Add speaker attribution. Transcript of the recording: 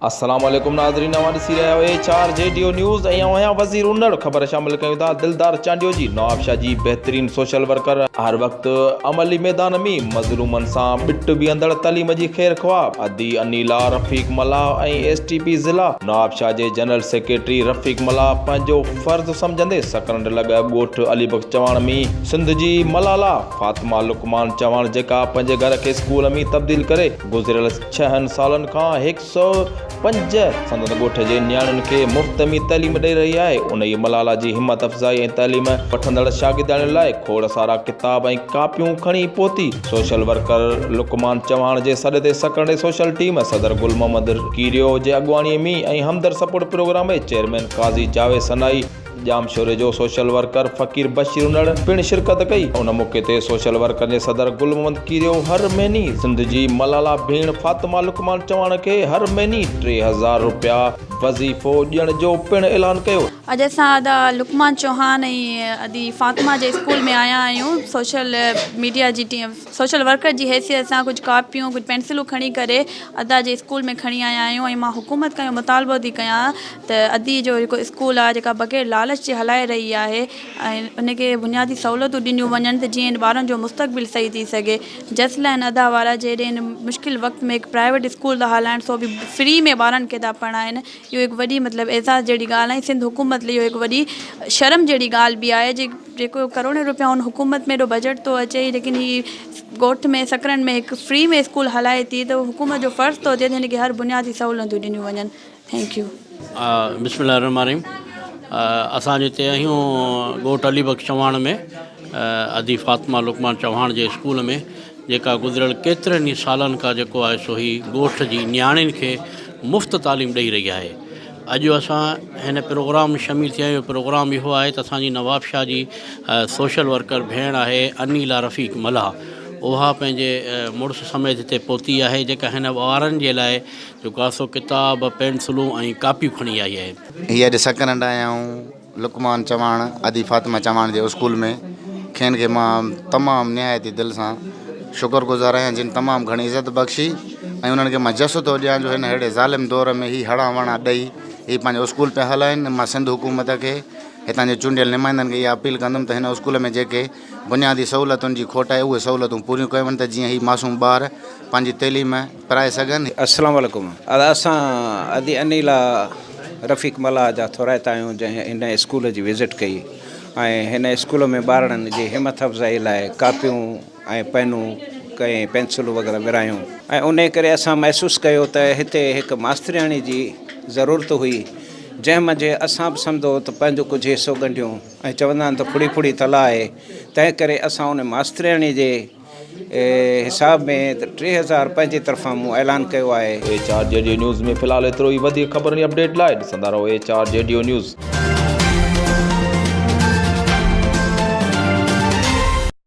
Speaker 1: अस्सलाम वालेकुम नाज़रीन, ॾिसी रहिया आहियो HRJDO न्यूज़ ऐं आहियां वज़ीर उन्नड़। ख़बर शामिल कयूं था दिलदार चांडियो जी। नवाब शाह जी बहितरीन सोशल वर्कर, हर वक़्तु अमली मैदान में मज़लूमनि सां बिट बीहंदड़ तलीम जी ख़ैर ख़्वाह अदी अनीला रफ़ीक मल्लाह ऐं STP ज़िला नवाब शाह जे जनरल सेक्रेटरी रफ़ीक मल्लाह पंहिंजो फ़र्ज़ु सम्झंदे सकरंड लॻ ॻोठ अलीबख्श चवाण में सिंध जी मलाला फातिमा लुकमान चवाण, जेका पंहिंजे घर खे स्कूल में तब्दील करे गुज़िरियल 6 सालनि खां 105 संदन ॻोठ जे नियाणियुनि खे मुफ़्त में तइलीम ॾेई रही आहे। उन ई मलाला जी हिम्मत अफ़ज़ाई ऐं तइलीम वठंदड़ शागिर्दनि लाइ खोड़ सारा किताब ऐं कापियूं खणी पहुती। सोशल वर्कर लुकमान चवाण जे सॾ ते सकरंडे सोशल टीम सदर गुल मोहम्मद कीरियो जे अॻुवाणीअ में ऐं हमदर्द सपोर्ट प्रोग्राम जे चेयरमैन काज़ी जावेद सनाई, जाम शोरे जो सोशल वर्कर फ़कीर बशीर उन्नड़ पिण शिरकत कई। उन मौक़े ते सोशल वर्कर जे सदर गुल मोहम्मद कीरियो हर महीने सिंध जी मलाला भेण फातिमा लुकमान चवाण खे हर महीने 3000 रुपया वज़ीफ़ो ॾियण जो पिण ऐलान कयो।
Speaker 2: अॼु असां अदा लुकमान चौहान ऐं अदी फातिमा जे स्कूल में आया आहियूं। सोशल मीडिया जी टीम सोशल वर्कर जी हैसियत सां कुझु कापियूं कुझु पेंसिलूं खणी करे अदा जे स्कूल में खणी आया आहियूं। ऐं मां हुकूमत खां मुतालबो थी कयां त अदी जो जेको स्कूल आहे जेका बग़ैर लालच जे हलाए रही आहे ऐं उनखे बुनियादी सहूलियतूं ॾिनियूं वञनि त जीअं ॿारनि जो मुस्तक़बिल सही थी सघे। जसलैन अदा वारा जहिड़े इन मुश्किल वक़्त में हिकु प्राइवेट स्कूल था हलाइनि, सो बि फ्री में ॿारनि खे था पढ़ाइनि। इहो हिकु वॾी मतिलबु एज़ाज़ जहिड़ी ॻाल्हि आहे। सिंध हुकूमत लिए इहो हिकु वॾी शर्म जहिड़ी ॻाल्हि बि आहे जेको करोड़े रुपया उन हुकूमत में एॾो बजट थो अचे, लेकिन ही ॻोठ में सकरनि में हिकु फ्री में स्कूल हलाए थी, त हुकूमत जो फ़र्ज़ु थो थिए त हिनखे हर बुनियादी सहूलियतूं ॾिनियूं वञनि। Thank you.
Speaker 3: बिस्मिल्लाह रहमान रहीम। असां जिते आहियूं ॻोठ अलीबख्श चवाण में अदी फातिमा लुकमान चौहान जे स्कूल में, जेका गुज़िरियल केतिरनि ई सालनि खां जेको आहे सो ही ॻोठ जी नियाणियुनि खे मुफ़्त तालीम ॾेई रही आहे। अॼु असां हिन प्रोग्राम में शामिल थिया आहियूं। प्रोग्राम इहो आहे त असांजी नवाब शाह जी सोशल वर्कर भेण आहे अनीला रफ़ीक मल्लाह, उहा पंहिंजे मुड़ुस समेत हिते पहुती आहे, जेका हिन ॿारनि जे लाइ जेको आहे सो किताब पेंसिलूं ऐं कापियूं खणी आई आहे।
Speaker 4: हीअ अॼु सकरंड आया आहियूं लुकमान चवाण अदी फातिमा चवाण जे स्कूल में। खेनि खे मां तमामु निहायती दिलि सां शुक्रगुज़ार आहियां जिन तमामु घणी इज़त बख़्शी, ऐं उन्हनि खे मां जसु थो ॾियां जो हिन अहिड़े ज़ालिम दौर में ही हणा वणा ॾेई ही पंहिंजो स्कूल पिया हलाइनि। मां सिंध हुकूमत खे हितां जे चूंडियल नुमाइंदनि खे इहा अपील कंदुमि त हिन स्कूल में जेके बुनियादी सहूलियतुनि जी खोट आहे उहे सहूलियतूं पूरियूं कयूं वञनि, त जीअं ही मासूम ॿार पंहिंजी तइलीम पढ़ाए सघनि।
Speaker 5: अस्सलाम वालेकुम। असां अदी अनीला रफ़ीक मल्लाह जा थोराइता आहियूं जंहिं हिन स्कूल जी विज़िट कई ऐं हिन स्कूल में ॿारनि जी हिमत अफ़ज़ाई लाइ कापियूं ऐं पेनूं कई पेंसिलूं वग़ैरह विरायूं, ऐं उन करे असां महसूसु कयो त हिते हिकु मास्तरियाणी जी ज़रूरत हुई, जंहिं मंझि असां बि सम्झो त पंहिंजो कुझु हिसो ॻंढियूं ऐं चवंदा आहिनि त फुड़ी फुड़ी तला आहे। तंहिं करे असां उन मास्तरियाणी जे हिसाब में 3000 पंहिंजी तरफ़ां मूं ऐलान कयो आहे।
Speaker 1: HRJDO न्यूज़ में फ़िलहालु एतिरो ई। वधीक ख़बरनि जी अपडेट लाइ ॾिसंदा रहो HRJDO न्यूज़।